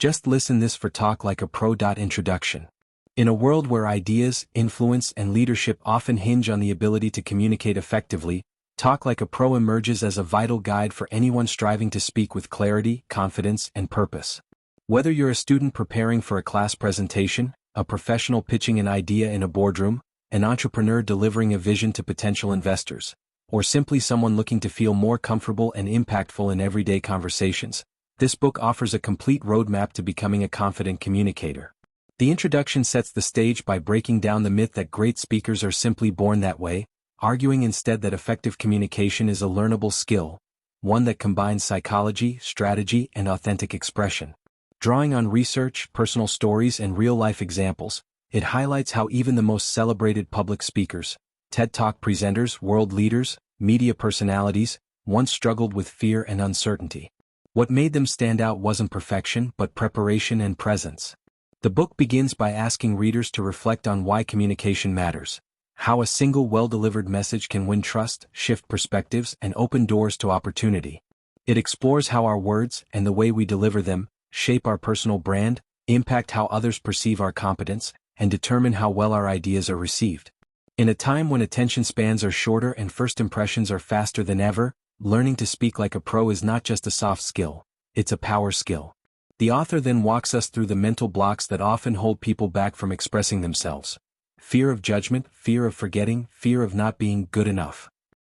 Just listen this for Talk Like a Pro. Introduction. In a world where ideas, influence, and leadership often hinge on the ability to communicate effectively, Talk Like a Pro emerges as a vital guide for anyone striving to speak with clarity, confidence, and purpose. Whether you're a student preparing for a class presentation, a professional pitching an idea in a boardroom, an entrepreneur delivering a vision to potential investors, or simply someone looking to feel more comfortable and impactful in everyday conversations, this book offers a complete roadmap to becoming a confident communicator. The introduction sets the stage by breaking down the myth that great speakers are simply born that way, arguing instead that effective communication is a learnable skill, one that combines psychology, strategy, and authentic expression. Drawing on research, personal stories, and real-life examples, it highlights how even the most celebrated public speakers, TED Talk presenters, world leaders, media personalities, once struggled with fear and uncertainty. What made them stand out wasn't perfection but preparation and presence. The book begins by asking readers to reflect on why communication matters, how a single well-delivered message can win trust, shift perspectives, and open doors to opportunity. It explores how our words, and the way we deliver them, shape our personal brand, impact how others perceive our competence, and determine how well our ideas are received. In a time when attention spans are shorter and first impressions are faster than ever, learning to speak like a pro is not just a soft skill, it's a power skill. The author then walks us through the mental blocks that often hold people back from expressing themselves. Fear of judgment, fear of forgetting, fear of not being good enough.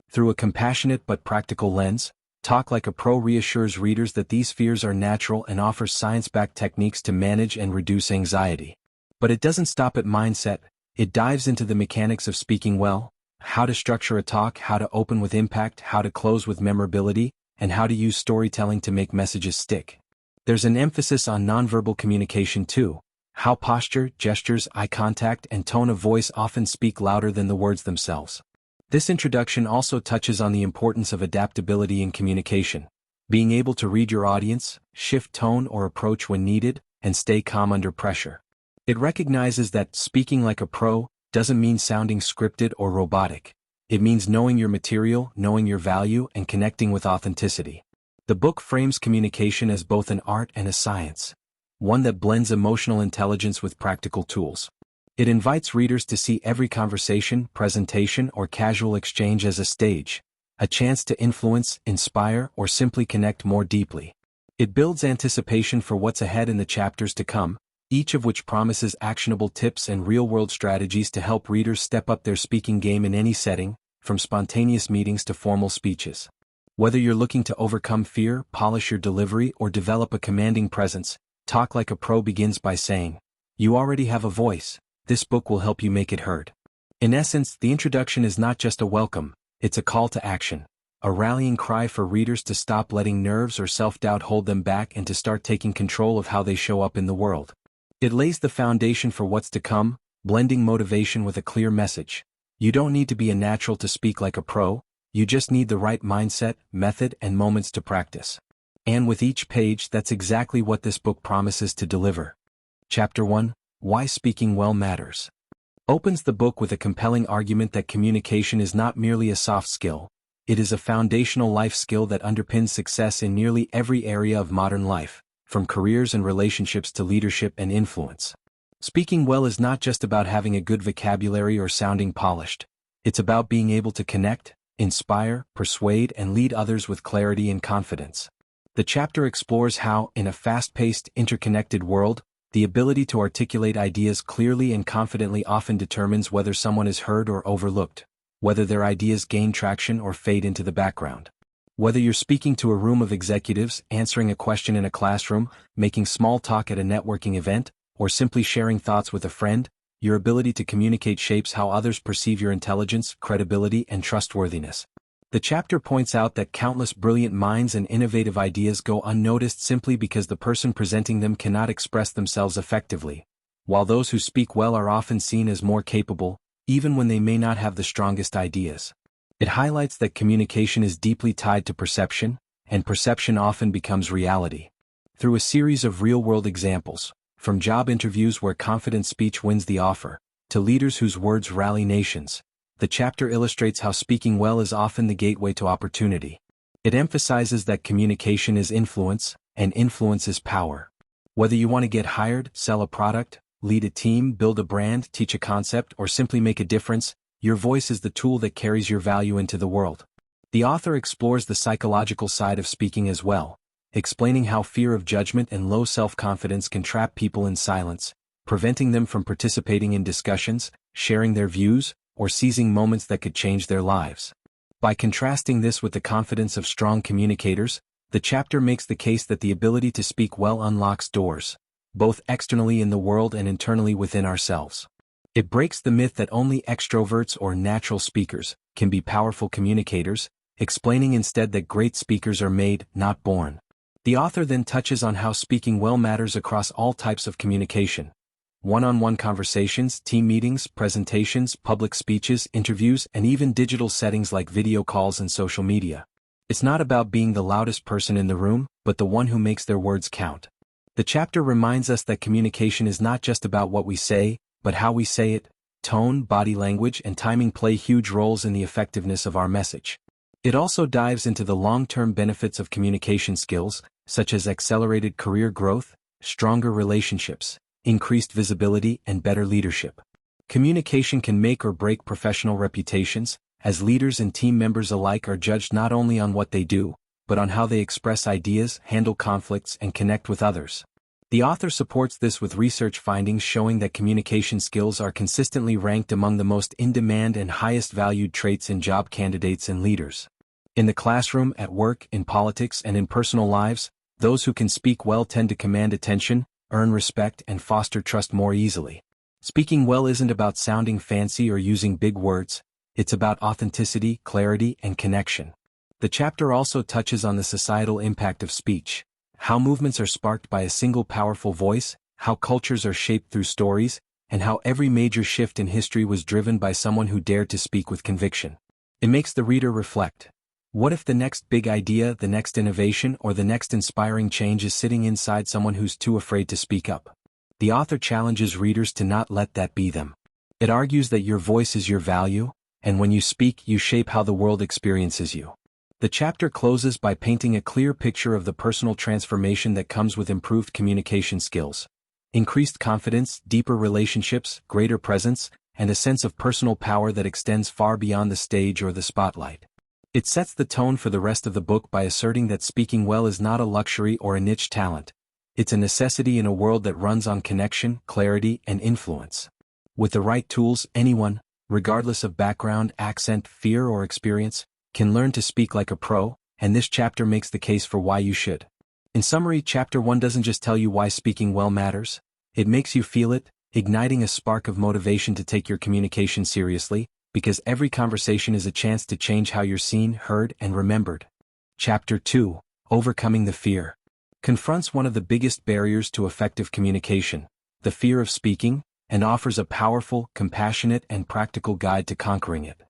Through a compassionate but practical lens, Talk Like a Pro reassures readers that these fears are natural and offers science-backed techniques to manage and reduce anxiety. But it doesn't stop at mindset, it dives into the mechanics of speaking well, how to structure a talk, how to open with impact, how to close with memorability, and how to use storytelling to make messages stick. There's an emphasis on nonverbal communication too, how posture, gestures, eye contact, and tone of voice often speak louder than the words themselves. This introduction also touches on the importance of adaptability in communication, being able to read your audience, shift tone or approach when needed, and stay calm under pressure. It recognizes that speaking like a pro doesn't mean sounding scripted or robotic. It means knowing your material, knowing your value, and connecting with authenticity. The book frames communication as both an art and a science, one that blends emotional intelligence with practical tools. It invites readers to see every conversation, presentation, or casual exchange as a stage, a chance to influence, inspire, or simply connect more deeply. It builds anticipation for what's ahead in the chapters to come, each of which promises actionable tips and real-world strategies to help readers step up their speaking game in any setting, from spontaneous meetings to formal speeches. Whether you're looking to overcome fear, polish your delivery, or develop a commanding presence, Talk Like a Pro begins by saying, "You already have a voice. This book will help you make it heard." In essence, the introduction is not just a welcome, it's a call to action, a rallying cry for readers to stop letting nerves or self-doubt hold them back and to start taking control of how they show up in the world. It lays the foundation for what's to come, blending motivation with a clear message. You don't need to be a natural to speak like a pro, you just need the right mindset, method, and moments to practice. And with each page, that's exactly what this book promises to deliver. Chapter 1, Why Speaking Well Matters, opens the book with a compelling argument that communication is not merely a soft skill, it is a foundational life skill that underpins success in nearly every area of modern life, from careers and relationships to leadership and influence. Speaking well is not just about having a good vocabulary or sounding polished. It's about being able to connect, inspire, persuade, and lead others with clarity and confidence. The chapter explores how, in a fast-paced, interconnected world, the ability to articulate ideas clearly and confidently often determines whether someone is heard or overlooked, whether their ideas gain traction or fade into the background. Whether you're speaking to a room of executives, answering a question in a classroom, making small talk at a networking event, or simply sharing thoughts with a friend, your ability to communicate shapes how others perceive your intelligence, credibility, and trustworthiness. The chapter points out that countless brilliant minds and innovative ideas go unnoticed simply because the person presenting them cannot express themselves effectively, while those who speak well are often seen as more capable, even when they may not have the strongest ideas. It highlights that communication is deeply tied to perception, and perception often becomes reality. Through a series of real-world examples, from job interviews where confident speech wins the offer, to leaders whose words rally nations, the chapter illustrates how speaking well is often the gateway to opportunity. It emphasizes that communication is influence, and influence is power. Whether you want to get hired, sell a product, lead a team, build a brand, teach a concept, or simply make a difference, your voice is the tool that carries your value into the world. The author explores the psychological side of speaking as well, explaining how fear of judgment and low self-confidence can trap people in silence, preventing them from participating in discussions, sharing their views, or seizing moments that could change their lives. By contrasting this with the confidence of strong communicators, the chapter makes the case that the ability to speak well unlocks doors, both externally in the world and internally within ourselves. It breaks the myth that only extroverts or natural speakers can be powerful communicators, explaining instead that great speakers are made, not born. The author then touches on how speaking well matters across all types of communication: one-on-one conversations, team meetings, presentations, public speeches, interviews, and even digital settings like video calls and social media. It's not about being the loudest person in the room, but the one who makes their words count. The chapter reminds us that communication is not just about what we say, but how we say it. Tone, body language, and timing play huge roles in the effectiveness of our message. It also dives into the long-term benefits of communication skills, such as accelerated career growth, stronger relationships, increased visibility, and better leadership. Communication can make or break professional reputations, as leaders and team members alike are judged not only on what they do, but on how they express ideas, handle conflicts, and connect with others. The author supports this with research findings showing that communication skills are consistently ranked among the most in-demand and highest valued traits in job candidates and leaders. In the classroom, at work, in politics, and in personal lives, those who can speak well tend to command attention, earn respect, and foster trust more easily. Speaking well isn't about sounding fancy or using big words. It's about authenticity, clarity, and connection. The chapter also touches on the societal impact of speech, how movements are sparked by a single powerful voice, how cultures are shaped through stories, and how every major shift in history was driven by someone who dared to speak with conviction. It makes the reader reflect. What if the next big idea, the next innovation, or the next inspiring change is sitting inside someone who's too afraid to speak up? The author challenges readers to not let that be them. It argues that your voice is your value, and when you speak, you shape how the world experiences you. The chapter closes by painting a clear picture of the personal transformation that comes with improved communication skills: increased confidence, deeper relationships, greater presence, and a sense of personal power that extends far beyond the stage or the spotlight. It sets the tone for the rest of the book by asserting that speaking well is not a luxury or a niche talent. It's a necessity in a world that runs on connection, clarity, and influence. With the right tools, anyone, regardless of background, accent, fear, or experience, can learn to speak like a pro, and this chapter makes the case for why you should. In summary, Chapter 1 doesn't just tell you why speaking well matters, it makes you feel it, igniting a spark of motivation to take your communication seriously, because every conversation is a chance to change how you're seen, heard, and remembered. Chapter 2, Overcoming the Fear, confronts one of the biggest barriers to effective communication, the fear of speaking, and offers a powerful, compassionate, and practical guide to conquering it.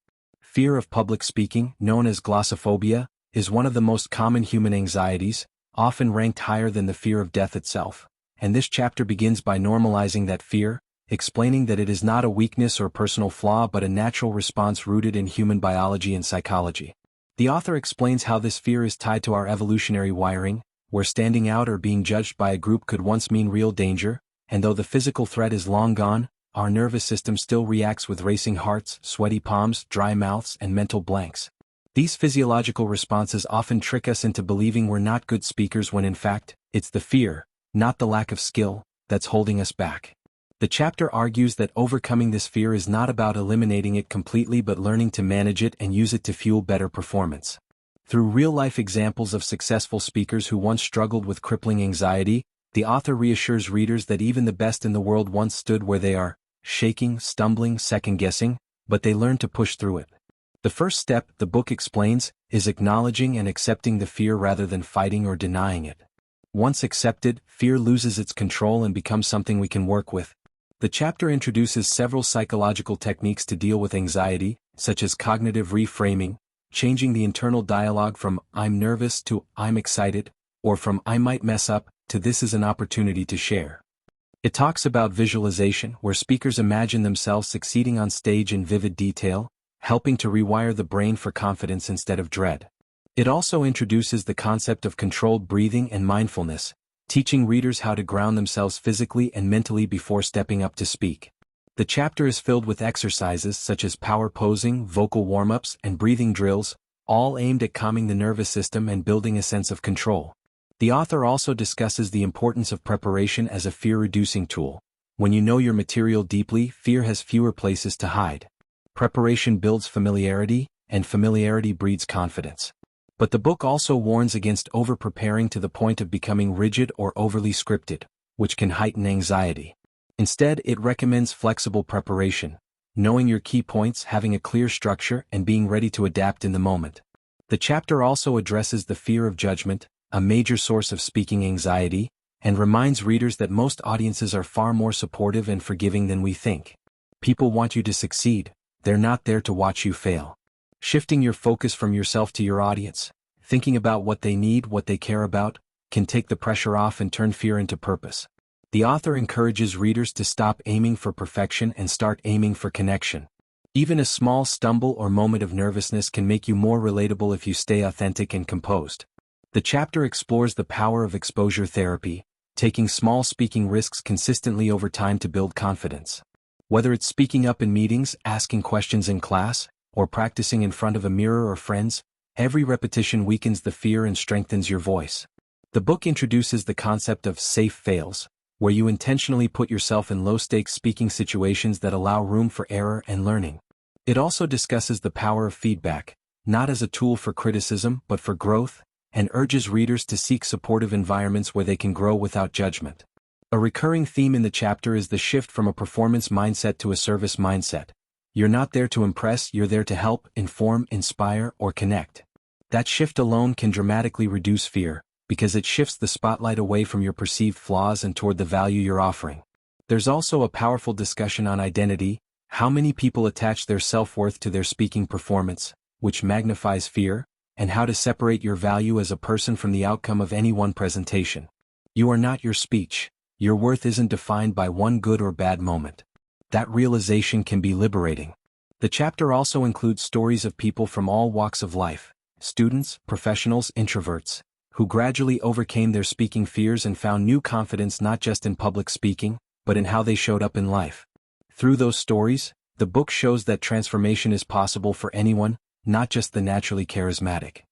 Fear of public speaking, known as glossophobia, is one of the most common human anxieties, often ranked higher than the fear of death itself, and this chapter begins by normalizing that fear, explaining that it is not a weakness or personal flaw but a natural response rooted in human biology and psychology. The author explains how this fear is tied to our evolutionary wiring, where standing out or being judged by a group could once mean real danger, and though the physical threat is long gone, our nervous system still reacts with racing hearts, sweaty palms, dry mouths, and mental blanks. These physiological responses often trick us into believing we're not good speakers when in fact, it's the fear, not the lack of skill, that's holding us back. The chapter argues that overcoming this fear is not about eliminating it completely but learning to manage it and use it to fuel better performance. Through real-life examples of successful speakers who once struggled with crippling anxiety, the author reassures readers that even the best in the world once stood where they are, shaking, stumbling, second-guessing, but they learned to push through it. The first step, the book explains, is acknowledging and accepting the fear rather than fighting or denying it. Once accepted, fear loses its control and becomes something we can work with. The chapter introduces several psychological techniques to deal with anxiety, such as cognitive reframing, changing the internal dialogue from "I'm nervous" to "I'm excited," or from "I might mess up" to "this is an opportunity to share." It talks about visualization, where speakers imagine themselves succeeding on stage in vivid detail, helping to rewire the brain for confidence instead of dread. It also introduces the concept of controlled breathing and mindfulness, teaching readers how to ground themselves physically and mentally before stepping up to speak. The chapter is filled with exercises such as power posing, vocal warm-ups, and breathing drills, all aimed at calming the nervous system and building a sense of control. The author also discusses the importance of preparation as a fear-reducing tool. When you know your material deeply, fear has fewer places to hide. Preparation builds familiarity, and familiarity breeds confidence. But the book also warns against over-preparing to the point of becoming rigid or overly scripted, which can heighten anxiety. Instead, it recommends flexible preparation, knowing your key points, having a clear structure, and being ready to adapt in the moment. The chapter also addresses the fear of judgment, a major source of speaking anxiety, and reminds readers that most audiences are far more supportive and forgiving than we think. People want you to succeed, they're not there to watch you fail. Shifting your focus from yourself to your audience, thinking about what they need, what they care about, can take the pressure off and turn fear into purpose. The author encourages readers to stop aiming for perfection and start aiming for connection. Even a small stumble or moment of nervousness can make you more relatable if you stay authentic and composed. The chapter explores the power of exposure therapy, taking small speaking risks consistently over time to build confidence. Whether it's speaking up in meetings, asking questions in class, or practicing in front of a mirror or friends, every repetition weakens the fear and strengthens your voice. The book introduces the concept of safe fails, where you intentionally put yourself in low-stakes speaking situations that allow room for error and learning. It also discusses the power of feedback, not as a tool for criticism but for growth, and urges readers to seek supportive environments where they can grow without judgment. A recurring theme in the chapter is the shift from a performance mindset to a service mindset. You're not there to impress, you're there to help, inform, inspire, or connect. That shift alone can dramatically reduce fear, because it shifts the spotlight away from your perceived flaws and toward the value you're offering. There's also a powerful discussion on identity, how many people attach their self-worth to their speaking performance, which magnifies fear, and how to separate your value as a person from the outcome of any one presentation. You are not your speech. Your worth isn't defined by one good or bad moment. That realization can be liberating. The chapter also includes stories of people from all walks of life, students, professionals, introverts, who gradually overcame their speaking fears and found new confidence not just in public speaking, but in how they showed up in life. Through those stories, the book shows that transformation is possible for anyone, not just the naturally charismatic.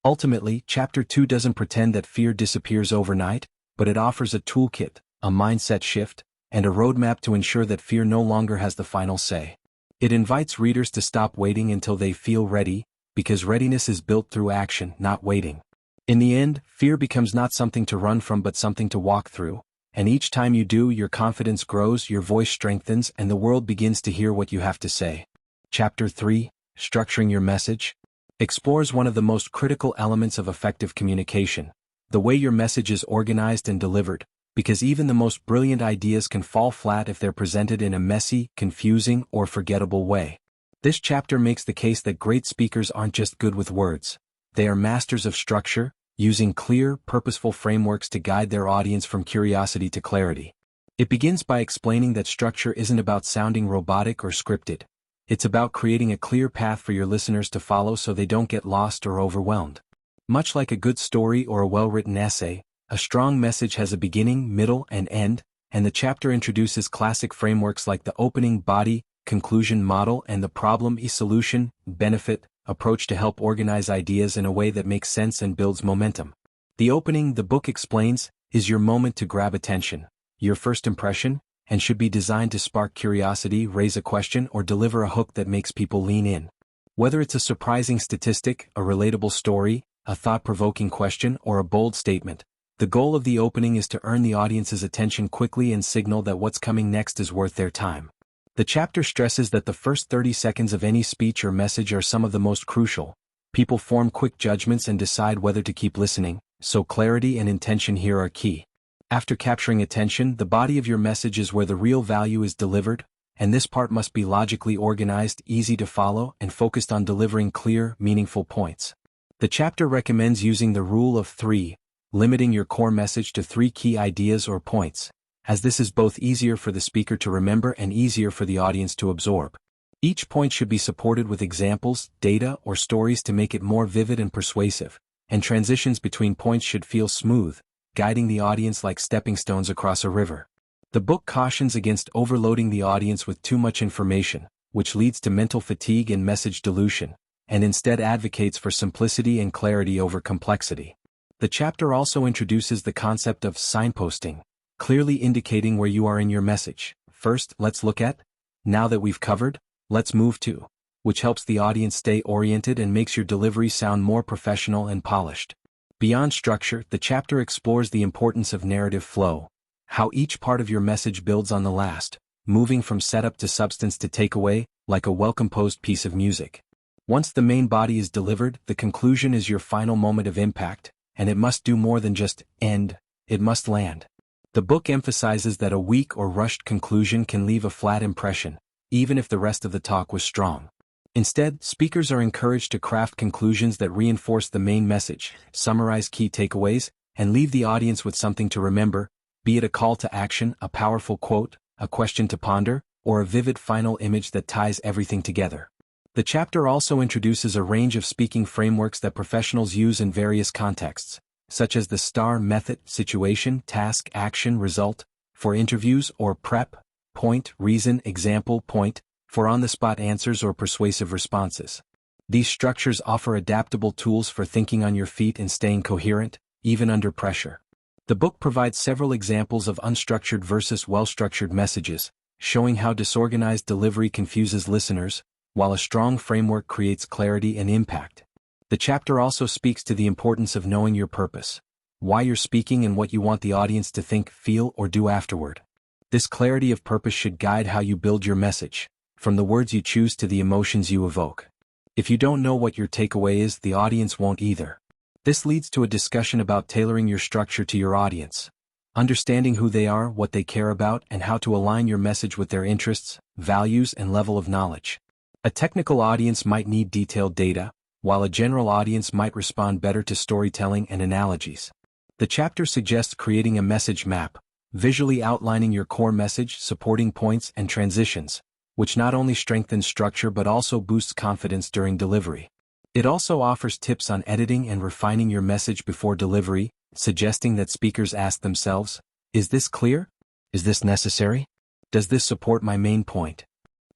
Ultimately, Chapter 2 doesn't pretend that fear disappears overnight, but it offers a toolkit, a mindset shift, and a roadmap to ensure that fear no longer has the final say. It invites readers to stop waiting until they feel ready, because readiness is built through action, not waiting. In the end, fear becomes not something to run from but something to walk through, and each time you do, your confidence grows, your voice strengthens, and the world begins to hear what you have to say. Chapter 3, Structuring Your Message, explores one of the most critical elements of effective communication, the way your message is organized and delivered, because even the most brilliant ideas can fall flat if they're presented in a messy, confusing, or forgettable way. This chapter makes the case that great speakers aren't just good with words. They are masters of structure, using clear, purposeful frameworks to guide their audience from curiosity to clarity. It begins by explaining that structure isn't about sounding robotic or scripted. It's about creating a clear path for your listeners to follow so they don't get lost or overwhelmed. Much like a good story or a well-written essay, a strong message has a beginning, middle, and end, and the chapter introduces classic frameworks like the opening, body, conclusion model and the problem-solution, benefit, approach to help organize ideas in a way that makes sense and builds momentum. The opening, the book explains, is your moment to grab attention, your first impression, and should be designed to spark curiosity, raise a question, or deliver a hook that makes people lean in. Whether it's a surprising statistic, a relatable story, a thought-provoking question, or a bold statement, the goal of the opening is to earn the audience's attention quickly and signal that what's coming next is worth their time. The chapter stresses that the first 30 seconds of any speech or message are some of the most crucial. People form quick judgments and decide whether to keep listening, so clarity and intention here are key. After capturing attention, the body of your message is where the real value is delivered, and this part must be logically organized, easy to follow, and focused on delivering clear, meaningful points. The chapter recommends using the rule of 3, limiting your core message to 3 key ideas or points, as this is both easier for the speaker to remember and easier for the audience to absorb. Each point should be supported with examples, data, or stories to make it more vivid and persuasive, and transitions between points should feel smooth, guiding the audience like stepping stones across a river. The book cautions against overloading the audience with too much information, which leads to mental fatigue and message dilution, and instead advocates for simplicity and clarity over complexity. The chapter also introduces the concept of signposting, clearly indicating where you are in your message. First, let's look at, now that we've covered, let's move to, which helps the audience stay oriented and makes your delivery sound more professional and polished. Beyond structure, the chapter explores the importance of narrative flow, how each part of your message builds on the last, moving from setup to substance to takeaway, like a well-composed piece of music. Once the main body is delivered, the conclusion is your final moment of impact, and it must do more than just end, it must land. The book emphasizes that a weak or rushed conclusion can leave a flat impression, even if the rest of the talk was strong. Instead, speakers are encouraged to craft conclusions that reinforce the main message, summarize key takeaways, and leave the audience with something to remember, be it a call to action, a powerful quote, a question to ponder, or a vivid final image that ties everything together. The chapter also introduces a range of speaking frameworks that professionals use in various contexts, such as the STAR method, situation, task, action, result, for interviews, or PREP, point, reason, example, point, for on-the-spot answers or persuasive responses. These structures offer adaptable tools for thinking on your feet and staying coherent, even under pressure. The book provides several examples of unstructured versus well-structured messages, showing how disorganized delivery confuses listeners, while a strong framework creates clarity and impact. The chapter also speaks to the importance of knowing your purpose, why you're speaking and what you want the audience to think, feel, or do afterward. This clarity of purpose should guide how you build your message, from the words you choose to the emotions you evoke. If you don't know what your takeaway is, the audience won't either. This leads to a discussion about tailoring your structure to your audience, understanding who they are, what they care about, and how to align your message with their interests, values, and level of knowledge. A technical audience might need detailed data, while a general audience might respond better to storytelling and analogies. The chapter suggests creating a message map, visually outlining your core message, supporting points, and transitions, which not only strengthens structure but also boosts confidence during delivery. It also offers tips on editing and refining your message before delivery, suggesting that speakers ask themselves, is this clear? Is this necessary? Does this support my main point?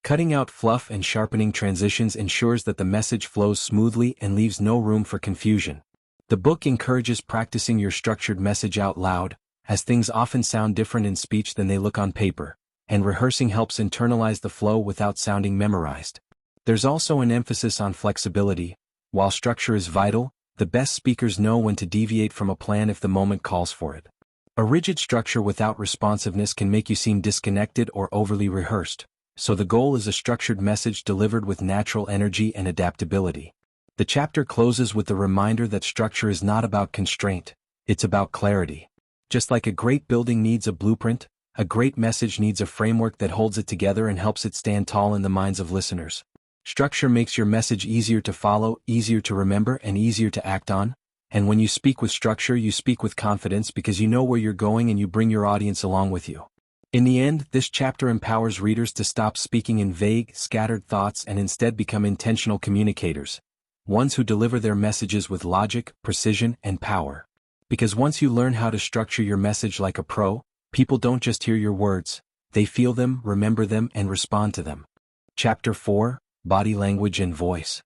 Cutting out fluff and sharpening transitions ensures that the message flows smoothly and leaves no room for confusion. The book encourages practicing your structured message out loud, as things often sound different in speech than they look on paper, and rehearsing helps internalize the flow without sounding memorized. There's also an emphasis on flexibility. While structure is vital, the best speakers know when to deviate from a plan if the moment calls for it. A rigid structure without responsiveness can make you seem disconnected or overly rehearsed, so the goal is a structured message delivered with natural energy and adaptability. The chapter closes with the reminder that structure is not about constraint, it's about clarity. Just like a great building needs a blueprint, a great message needs a framework that holds it together and helps it stand tall in the minds of listeners. Structure makes your message easier to follow, easier to remember, and easier to act on. And when you speak with structure, you speak with confidence because you know where you're going and you bring your audience along with you. In the end, this chapter empowers readers to stop speaking in vague, scattered thoughts and instead become intentional communicators, ones who deliver their messages with logic, precision, and power. Because once you learn how to structure your message like a pro, people don't just hear your words, they feel them, remember them, and respond to them. Chapter 4, Body Language and Voice,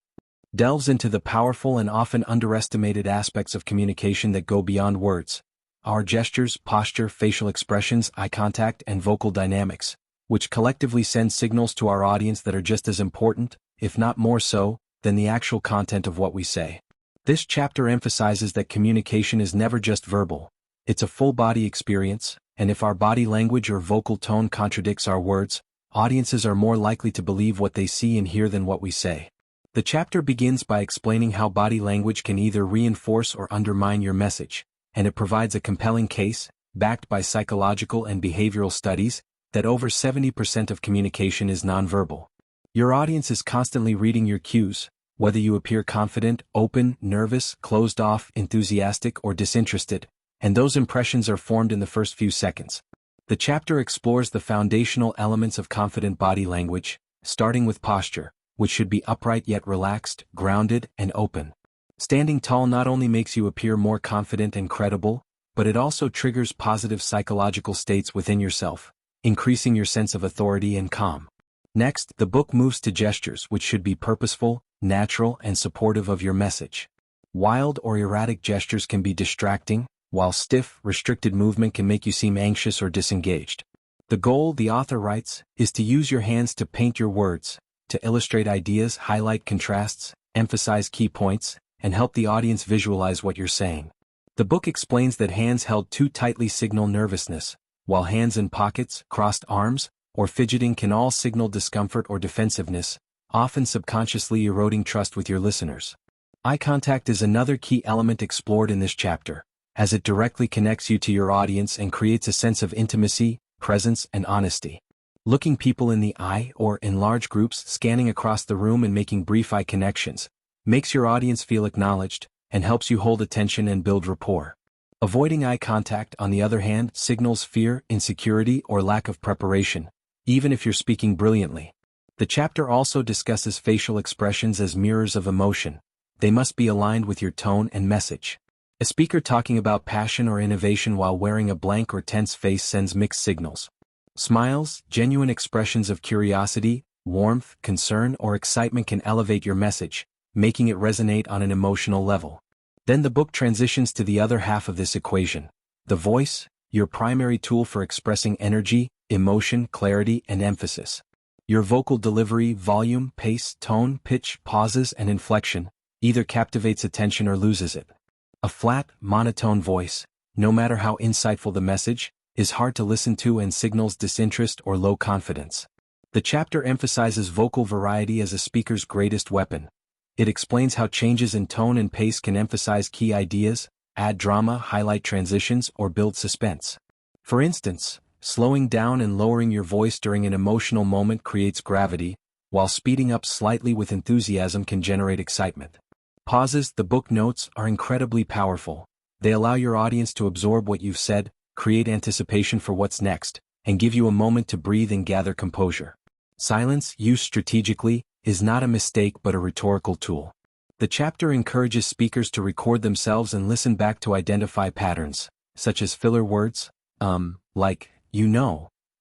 delves into the powerful and often underestimated aspects of communication that go beyond words. Our gestures, posture, facial expressions, eye contact, and vocal dynamics, which collectively send signals to our audience that are just as important, if not more so, than the actual content of what we say. This chapter emphasizes that communication is never just verbal, it's a full-body experience, and if our body language or vocal tone contradicts our words, audiences are more likely to believe what they see and hear than what we say. The chapter begins by explaining how body language can either reinforce or undermine your message, and it provides a compelling case, backed by psychological and behavioral studies, that over 70% of communication is nonverbal. Your audience is constantly reading your cues, whether you appear confident, open, nervous, closed off, enthusiastic, or disinterested, and those impressions are formed in the first few seconds. The chapter explores the foundational elements of confident body language, starting with posture, which should be upright yet relaxed, grounded, and open. Standing tall not only makes you appear more confident and credible, but it also triggers positive psychological states within yourself, increasing your sense of authority and calm. Next, the book moves to gestures, which should be purposeful, natural, and supportive of your message. Wild or erratic gestures can be distracting, while stiff, restricted movement can make you seem anxious or disengaged. The goal, the author writes, is to use your hands to paint your words, to illustrate ideas, highlight contrasts, emphasize key points, and help the audience visualize what you're saying. The book explains that hands held too tightly signal nervousness, while hands in pockets, crossed arms, or fidgeting can all signal discomfort or defensiveness, often subconsciously eroding trust with your listeners. Eye contact is another key element explored in this chapter, as it directly connects you to your audience and creates a sense of intimacy, presence, and honesty. Looking people in the eye or in large groups, scanning across the room and making brief eye connections, makes your audience feel acknowledged and helps you hold attention and build rapport. Avoiding eye contact, on the other hand, signals fear, insecurity, or lack of preparation, even if you're speaking brilliantly. The chapter also discusses facial expressions as mirrors of emotion. They must be aligned with your tone and message. A speaker talking about passion or innovation while wearing a blank or tense face sends mixed signals. Smiles, genuine expressions of curiosity, warmth, concern, or excitement can elevate your message, making it resonate on an emotional level. Then the book transitions to the other half of this equation. The voice, your primary tool for expressing energy, emotion, clarity, and emphasis. Your vocal delivery, volume, pace, tone, pitch, pauses, and inflection either captivates attention or loses it. A flat, monotone voice, no matter how insightful the message, is hard to listen to and signals disinterest or low confidence. The chapter emphasizes vocal variety as a speaker's greatest weapon. It explains how changes in tone and pace can emphasize key ideas, add drama, highlight transitions, or build suspense. For instance, slowing down and lowering your voice during an emotional moment creates gravity, while speeding up slightly with enthusiasm can generate excitement. Pauses, the book notes, are incredibly powerful. They allow your audience to absorb what you've said, create anticipation for what's next, and give you a moment to breathe and gather composure. Silence, used strategically, is not a mistake but a rhetorical tool. The chapter encourages speakers to record themselves and listen back to identify patterns, such as filler words, like,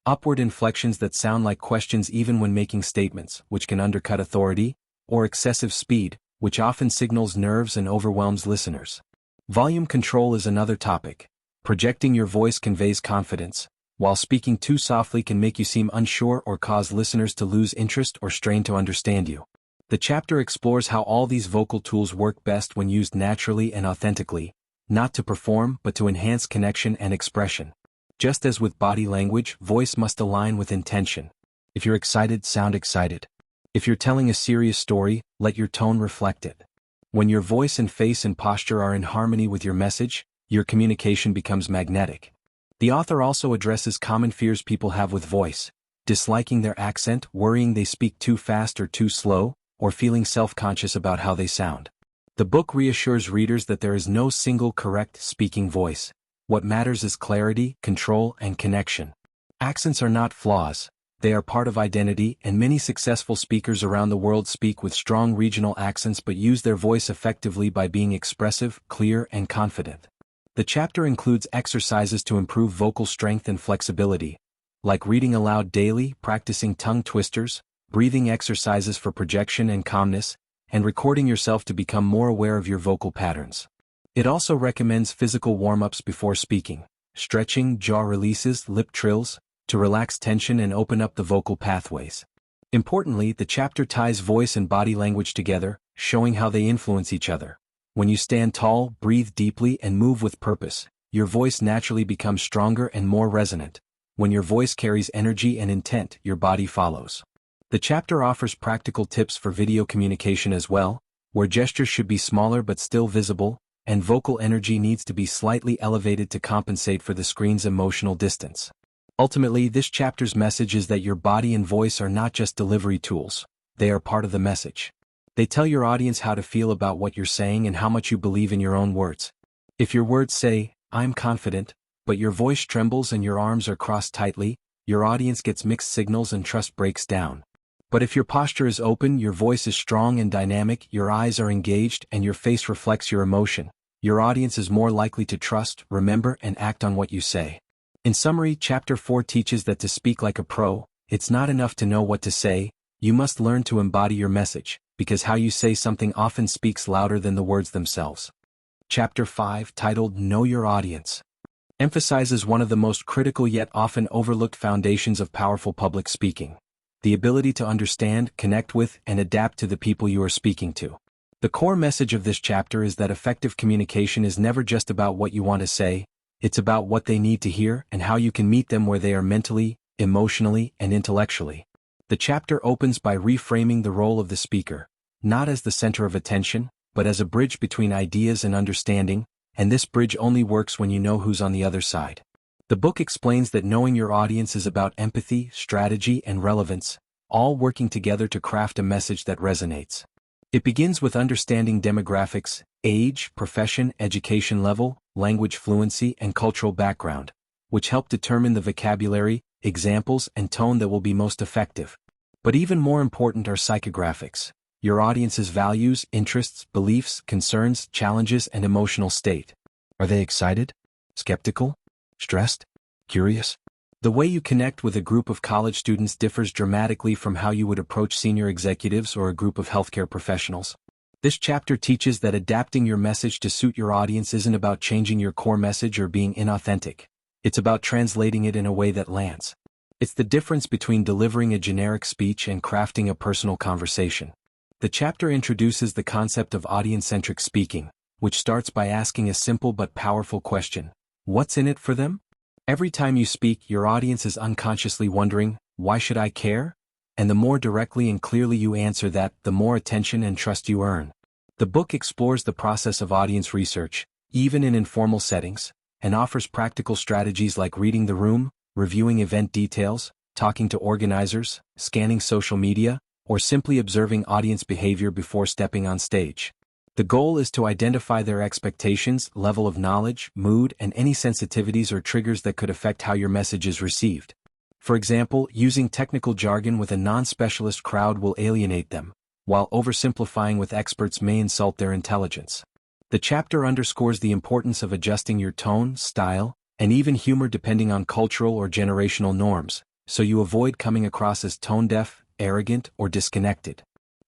upward inflections that sound like questions even when making statements, which can undercut authority, or excessive speed, which often signals nerves and overwhelms listeners. Volume control is another topic. Projecting your voice conveys confidence, while speaking too softly can make you seem unsure or cause listeners to lose interest or strain to understand you. The chapter explores how all these vocal tools work best when used naturally and authentically, not to perform but to enhance connection and expression. Just as with body language, voice must align with intention. If you're excited, sound excited. If you're telling a serious story, let your tone reflect it. When your voice and face and posture are in harmony with your message, your communication becomes magnetic. The author also addresses common fears people have with voice: disliking their accent, worrying they speak too fast or too slow, or feeling self-conscious about how they sound. The book reassures readers that there is no single correct speaking voice. What matters is clarity, control, and connection. Accents are not flaws. They are part of identity, and many successful speakers around the world speak with strong regional accents but use their voice effectively by being expressive, clear, and confident. The chapter includes exercises to improve vocal strength and flexibility, like reading aloud daily, practicing tongue twisters, breathing exercises for projection and calmness, and recording yourself to become more aware of your vocal patterns. It also recommends physical warm-ups before speaking, stretching, jaw releases, lip trills, to relax tension and open up the vocal pathways. Importantly, the chapter ties voice and body language together, showing how they influence each other. When you stand tall, breathe deeply, and move with purpose, your voice naturally becomes stronger and more resonant. When your voice carries energy and intent, your body follows. The chapter offers practical tips for video communication as well, where gestures should be smaller but still visible, and vocal energy needs to be slightly elevated to compensate for the screen's emotional distance. Ultimately, this chapter's message is that your body and voice are not just delivery tools, they are part of the message. They tell your audience how to feel about what you're saying and how much you believe in your own words. If your words say, "I'm confident," but your voice trembles and your arms are crossed tightly, your audience gets mixed signals and trust breaks down. But if your posture is open, your voice is strong and dynamic, your eyes are engaged, and your face reflects your emotion, your audience is more likely to trust, remember, and act on what you say. In summary, Chapter 4 teaches that to speak like a pro, it's not enough to know what to say, you must learn to embody your message, because how you say something often speaks louder than the words themselves. Chapter 5, titled Know Your Audience, emphasizes one of the most critical yet often overlooked foundations of powerful public speaking: the ability to understand, connect with, and adapt to the people you are speaking to. The core message of this chapter is that effective communication is never just about what you want to say, it's about what they need to hear and how you can meet them where they are mentally, emotionally, and intellectually. The chapter opens by reframing the role of the speaker, not as the center of attention, but as a bridge between ideas and understanding, and this bridge only works when you know who's on the other side. The book explains that knowing your audience is about empathy, strategy, and relevance, all working together to craft a message that resonates. It begins with understanding demographics, age, profession, education level, language fluency, and cultural background, which help determine the vocabulary, examples, and tone that will be most effective. But even more important are psychographics: your audience's values, interests, beliefs, concerns, challenges, and emotional state. Are they excited? Skeptical? Stressed? Curious? The way you connect with a group of college students differs dramatically from how you would approach senior executives or a group of healthcare professionals. This chapter teaches that adapting your message to suit your audience isn't about changing your core message or being inauthentic. It's about translating it in a way that lands. It's the difference between delivering a generic speech and crafting a personal conversation. The chapter introduces the concept of audience-centric speaking, which starts by asking a simple but powerful question: what's in it for them? Every time you speak, your audience is unconsciously wondering, why should I care? And the more directly and clearly you answer that, the more attention and trust you earn. The book explores the process of audience research, even in informal settings, and offers practical strategies like reading the room, reviewing event details, talking to organizers, scanning social media, or simply observing audience behavior before stepping on stage. The goal is to identify their expectations, level of knowledge, mood, and any sensitivities or triggers that could affect how your message is received. For example, using technical jargon with a non-specialist crowd will alienate them, while oversimplifying with experts may insult their intelligence. The chapter underscores the importance of adjusting your tone, style, and even humor depending on cultural or generational norms, so you avoid coming across as tone-deaf, arrogant, or disconnected.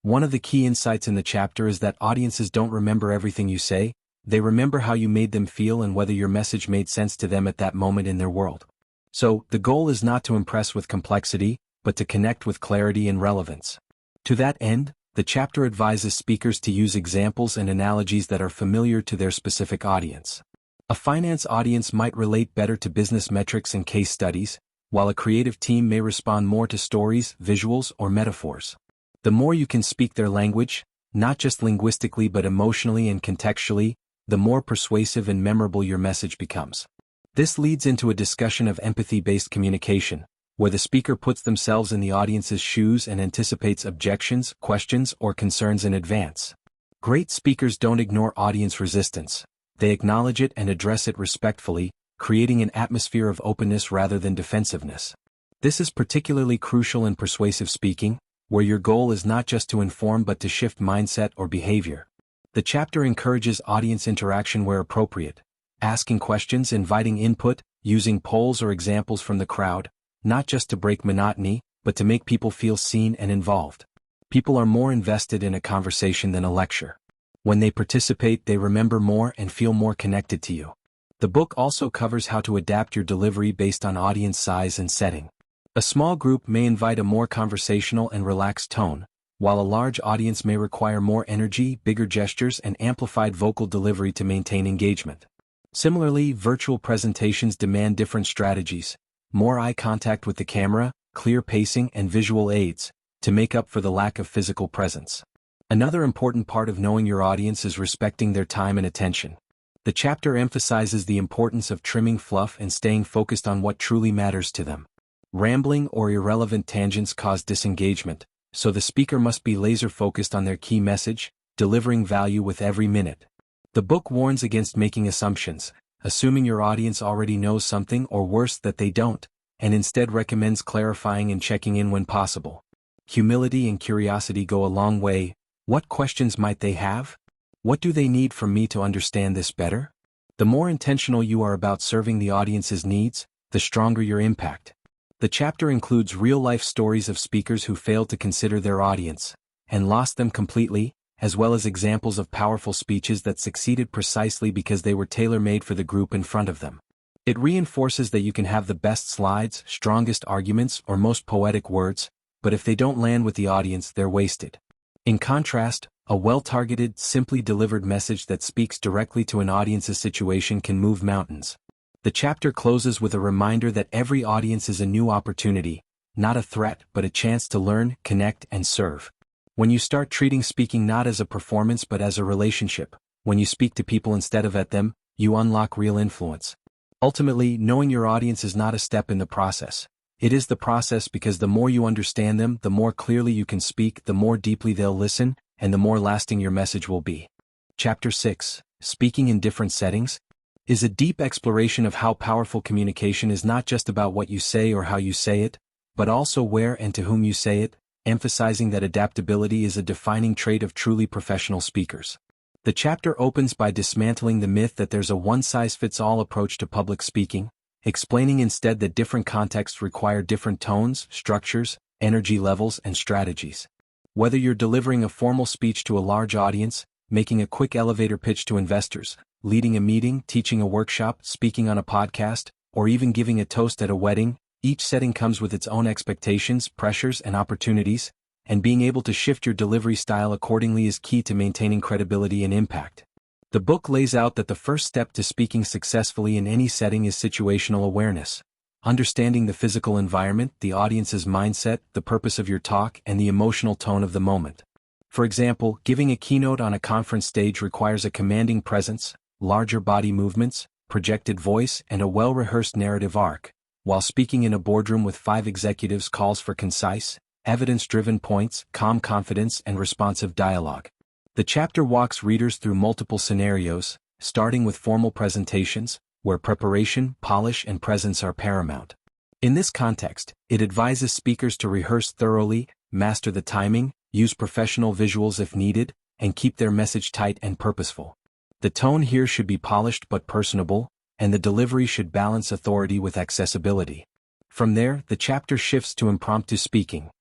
One of the key insights in the chapter is that audiences don't remember everything you say, they remember how you made them feel and whether your message made sense to them at that moment in their world. So, the goal is not to impress with complexity, but to connect with clarity and relevance. To that end, the chapter advises speakers to use examples and analogies that are familiar to their specific audience. A finance audience might relate better to business metrics and case studies, while a creative team may respond more to stories, visuals, or metaphors. The more you can speak their language, not just linguistically but emotionally and contextually, the more persuasive and memorable your message becomes. This leads into a discussion of empathy-based communication, where the speaker puts themselves in the audience's shoes and anticipates objections, questions, or concerns in advance. Great speakers don't ignore audience resistance. They acknowledge it and address it respectfully, creating an atmosphere of openness rather than defensiveness. This is particularly crucial in persuasive speaking, where your goal is not just to inform but to shift mindset or behavior. The chapter encourages audience interaction where appropriate, asking questions, inviting input, using polls or examples from the crowd, not just to break monotony, but to make people feel seen and involved. People are more invested in a conversation than a lecture. When they participate, they remember more and feel more connected to you. The book also covers how to adapt your delivery based on audience size and setting. A small group may invite a more conversational and relaxed tone, while a large audience may require more energy, bigger gestures, and amplified vocal delivery to maintain engagement. Similarly, virtual presentations demand different strategies: more eye contact with the camera, clear pacing, and visual aids, to make up for the lack of physical presence. Another important part of knowing your audience is respecting their time and attention. The chapter emphasizes the importance of trimming fluff and staying focused on what truly matters to them. Rambling or irrelevant tangents cause disengagement, so the speaker must be laser-focused on their key message, delivering value with every minute. The book warns against making assumptions, assuming your audience already knows something or worse that they don't, and instead recommends clarifying and checking in when possible. Humility and curiosity go a long way. What questions might they have? What do they need from me to understand this better? The more intentional you are about serving the audience's needs, the stronger your impact. The chapter includes real-life stories of speakers who failed to consider their audience and lost them completely, as well as examples of powerful speeches that succeeded precisely because they were tailor-made for the group in front of them. It reinforces that you can have the best slides, strongest arguments, or most poetic words, but if they don't land with the audience, they're wasted. In contrast, a well-targeted, simply delivered message that speaks directly to an audience's situation can move mountains. The chapter closes with a reminder that every audience is a new opportunity, not a threat but a chance to learn, connect, and serve. When you start treating speaking not as a performance but as a relationship, when you speak to people instead of at them, you unlock real influence. Ultimately, knowing your audience is not a step in the process. It is the process because the more you understand them, the more clearly you can speak, the more deeply they'll listen, and the more lasting your message will be. Chapter 6, Speaking in Different Settings, is a deep exploration of how powerful communication is not just about what you say or how you say it, but also where and to whom you say it, emphasizing that adaptability is a defining trait of truly professional speakers. The chapter opens by dismantling the myth that there's a one-size-fits-all approach to public speaking, explaining instead that different contexts require different tones, structures, energy levels, and strategies. Whether you're delivering a formal speech to a large audience, making a quick elevator pitch to investors, leading a meeting, teaching a workshop, speaking on a podcast, or even giving a toast at a wedding, each setting comes with its own expectations, pressures, and opportunities, and being able to shift your delivery style accordingly is key to maintaining credibility and impact. The book lays out that the first step to speaking successfully in any setting is situational awareness, understanding the physical environment, the audience's mindset, the purpose of your talk, and the emotional tone of the moment. For example, giving a keynote on a conference stage requires a commanding presence, larger body movements, projected voice, and a well-rehearsed narrative arc, while speaking in a boardroom with 5 executives calls for concise, evidence-driven points, calm confidence, and responsive dialogue. The chapter walks readers through multiple scenarios, starting with formal presentations, where preparation, polish, and presence are paramount. In this context, it advises speakers to rehearse thoroughly, master the timing, use professional visuals if needed, and keep their message tight and purposeful. The tone here should be polished but personable, and the delivery should balance authority with accessibility. From there, the chapter shifts to impromptu speaking.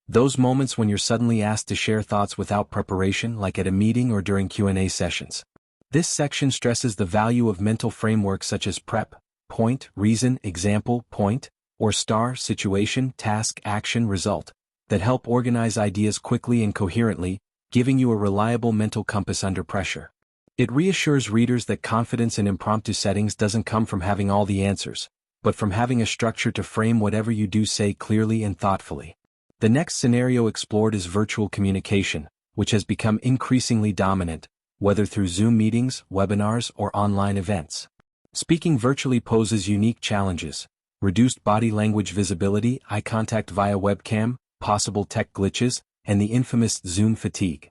Those moments when you're suddenly asked to share thoughts without preparation, like at a meeting or during Q&A sessions. This section stresses the value of mental frameworks such as prep, point, reason, example, point, or STAR, situation, task, action, result, that help organize ideas quickly and coherently, giving you a reliable mental compass under pressure. It reassures readers that confidence in impromptu settings doesn't come from having all the answers, but from having a structure to frame whatever you do say clearly and thoughtfully. The next scenario explored is virtual communication, which has become increasingly dominant, whether through Zoom meetings, webinars, or online events. Speaking virtually poses unique challenges: reduced body language visibility, eye contact via webcam, possible tech glitches, and the infamous Zoom fatigue.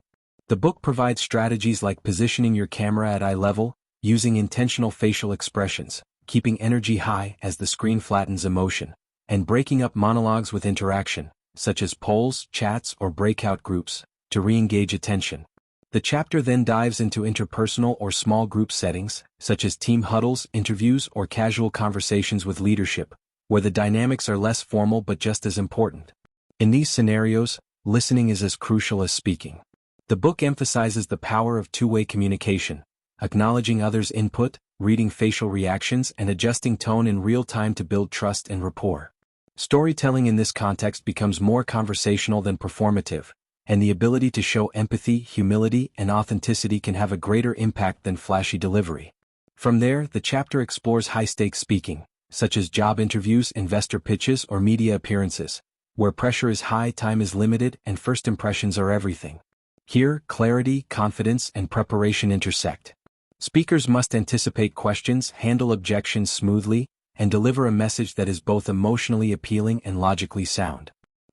The book provides strategies like positioning your camera at eye level, using intentional facial expressions, keeping energy high as the screen flattens emotion, and breaking up monologues with interaction, such as polls, chats, or breakout groups, to re-engage attention. The chapter then dives into interpersonal or small group settings, such as team huddles, interviews, or casual conversations with leadership, where the dynamics are less formal but just as important. In these scenarios, listening is as crucial as speaking. The book emphasizes the power of two-way communication, acknowledging others' input, reading facial reactions, and adjusting tone in real time to build trust and rapport. Storytelling in this context becomes more conversational than performative, and the ability to show empathy, humility, and authenticity can have a greater impact than flashy delivery. From there, the chapter explores high-stakes speaking, such as job interviews, investor pitches, or media appearances, where pressure is high, time is limited, and first impressions are everything. Here, clarity, confidence, and preparation intersect. Speakers must anticipate questions, handle objections smoothly, and deliver a message that is both emotionally appealing and logically sound.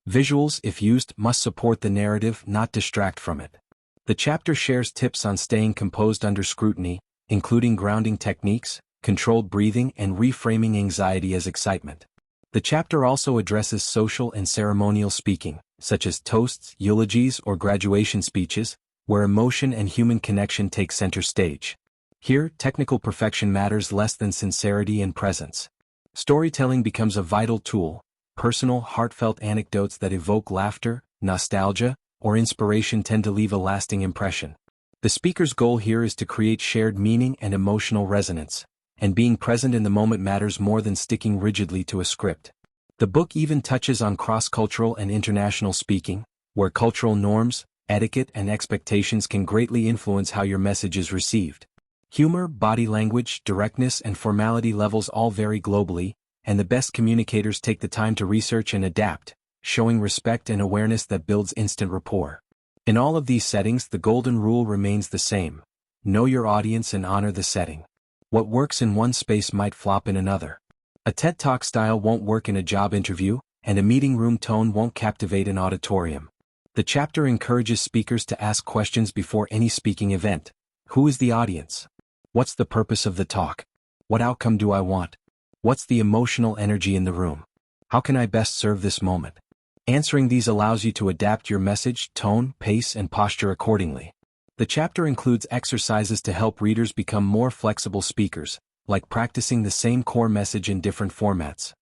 Visuals, if used, must support the narrative, not distract from it. The chapter shares tips on staying composed under scrutiny, including grounding techniques, controlled breathing, and reframing anxiety as excitement. The chapter also addresses social and ceremonial speaking, such as toasts, eulogies, or graduation speeches, where emotion and human connection take center stage. Here, technical perfection matters less than sincerity and presence. Storytelling becomes a vital tool. Personal, heartfelt anecdotes that evoke laughter, nostalgia, or inspiration tend to leave a lasting impression. The speaker's goal here is to create shared meaning and emotional resonance, and being present in the moment matters more than sticking rigidly to a script. The book even touches on cross-cultural and international speaking, where cultural norms, etiquette, and expectations can greatly influence how your message is received. Humor, body language, directness, and formality levels all vary globally, and the best communicators take the time to research and adapt, showing respect and awareness that builds instant rapport. In all of these settings, the golden rule remains the same: know your audience and honor the setting. What works in one space might flop in another. A TED Talk style won't work in a job interview, and a meeting room tone won't captivate an auditorium. The chapter encourages speakers to ask questions before any speaking event. Who is the audience? What's the purpose of the talk? What outcome do I want? What's the emotional energy in the room? How can I best serve this moment? Answering these allows you to adapt your message, tone, pace, and posture accordingly. The chapter includes exercises to help readers become more flexible speakers, like practicing the same core message in different formats.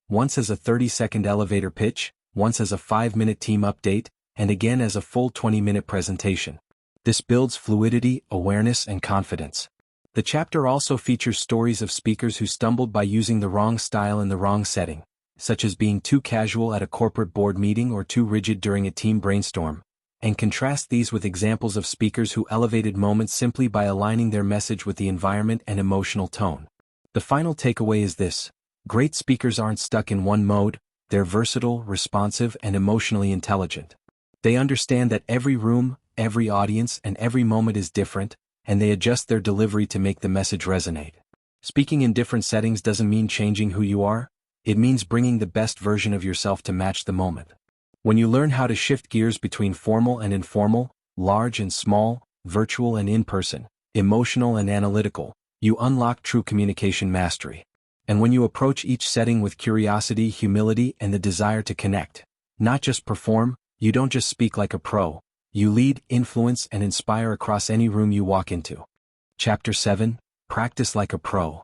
Once as a 30-second elevator pitch, once as a 5-minute team update, and again as a full 20-minute presentation. This builds fluidity, awareness, and confidence. The chapter also features stories of speakers who stumbled by using the wrong style in the wrong setting, such as being too casual at a corporate board meeting or too rigid during a team brainstorm, and contrast these with examples of speakers who elevated moments simply by aligning their message with the environment and emotional tone. The final takeaway is this: great speakers aren't stuck in one mode, they're versatile, responsive, and emotionally intelligent. They understand that every room, every audience, and every moment is different, and they adjust their delivery to make the message resonate. Speaking in different settings doesn't mean changing who you are. It means bringing the best version of yourself to match the moment. When you learn how to shift gears between formal and informal, large and small, virtual and in-person, emotional and analytical, you unlock true communication mastery. And when you approach each setting with curiosity, humility, and the desire to connect, not just perform, you don't just speak like a pro, you lead, influence, and inspire across any room you walk into. Chapter 7, Practice Like a Pro,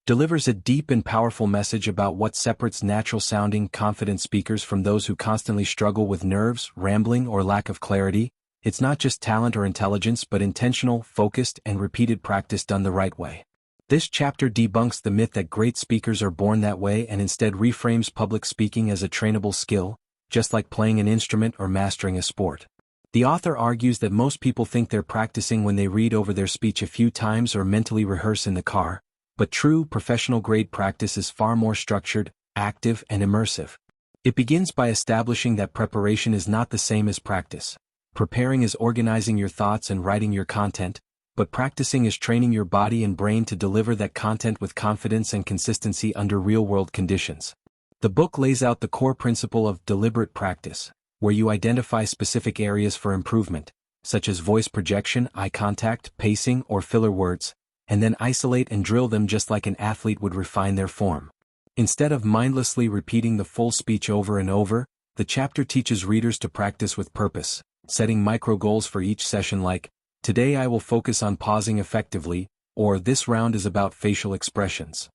delivers a deep and powerful message about what separates natural-sounding, confident speakers from those who constantly struggle with nerves, rambling, or lack of clarity. It's not just talent or intelligence but intentional, focused, and repeated practice done the right way. This chapter debunks the myth that great speakers are born that way and instead reframes public speaking as a trainable skill, just like playing an instrument or mastering a sport. The author argues that most people think they're practicing when they read over their speech a few times or mentally rehearse in the car. But true professional-grade practice is far more structured, active, and immersive. It begins by establishing that preparation is not the same as practice. Preparing is organizing your thoughts and writing your content, but practicing is training your body and brain to deliver that content with confidence and consistency under real-world conditions. The book lays out the core principle of deliberate practice, where you identify specific areas for improvement, such as voice projection, eye contact, pacing, or filler words, and then isolate and drill them just like an athlete would refine their form. Instead of mindlessly repeating the full speech over and over, the chapter teaches readers to practice with purpose, setting micro goals for each session like, "Today I will focus on pausing effectively," or "This round is about facial expressions."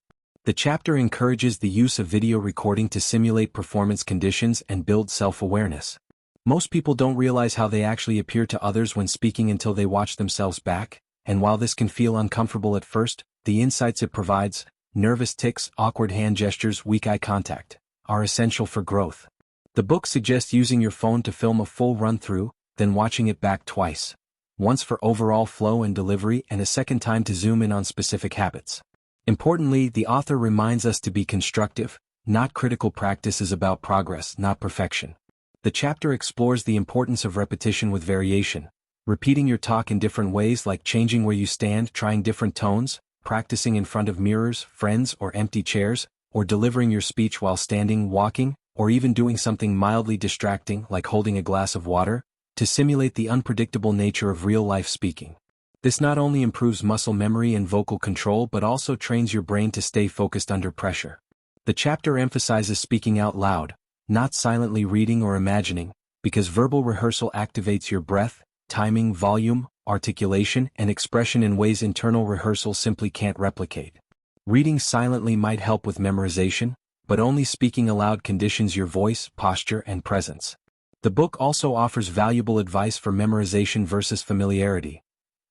The chapter encourages the use of video recording to simulate performance conditions and build self-awareness. Most people don't realize how they actually appear to others when speaking until they watch themselves back. And while this can feel uncomfortable at first, the insights it provides, nervous tics, awkward hand gestures, weak eye contact, are essential for growth. The book suggests using your phone to film a full run-through, then watching it back twice. Once for overall flow and delivery and a second time to zoom in on specific habits. Importantly, the author reminds us to be constructive, not critical. Practice is about progress, not perfection. The chapter explores the importance of repetition with variation. Repeating your talk in different ways like changing where you stand, trying different tones, practicing in front of mirrors, friends, or empty chairs, or delivering your speech while standing, walking, or even doing something mildly distracting like holding a glass of water, to simulate the unpredictable nature of real-life speaking. This not only improves muscle memory and vocal control but also trains your brain to stay focused under pressure. The chapter emphasizes speaking out loud, not silently reading or imagining, because verbal rehearsal activates your breath, timing, volume, articulation, and expression in ways internal rehearsal simply can't replicate. Reading silently might help with memorization, but only speaking aloud conditions your voice, posture, and presence. The book also offers valuable advice for memorization versus familiarity.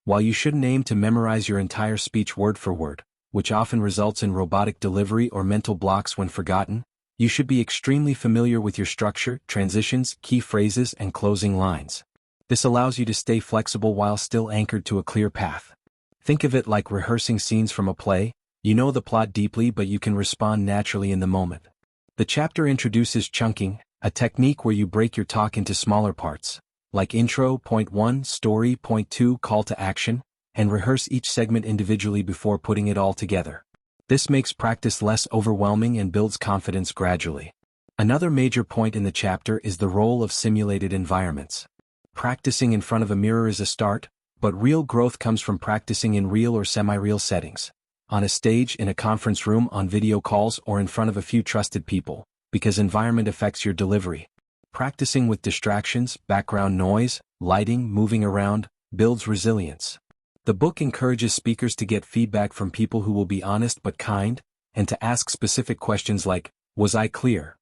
While you shouldn't aim to memorize your entire speech word for word, which often results in robotic delivery or mental blocks when forgotten, you should be extremely familiar with your structure, transitions, key phrases, and closing lines. This allows you to stay flexible while still anchored to a clear path. Think of it like rehearsing scenes from a play. You know the plot deeply, but you can respond naturally in the moment. The chapter introduces chunking, a technique where you break your talk into smaller parts, like intro, point 1, story, point 2, call to action, and rehearse each segment individually before putting it all together. This makes practice less overwhelming and builds confidence gradually. Another major point in the chapter is the role of simulated environments. Practicing in front of a mirror is a start, but real growth comes from practicing in real or semi-real settings. On a stage, in a conference room, on video calls, or in front of a few trusted people, because environment affects your delivery. Practicing with distractions, background noise, lighting, moving around, builds resilience. The book encourages speakers to get feedback from people who will be honest but kind, and to ask specific questions like, was I clear?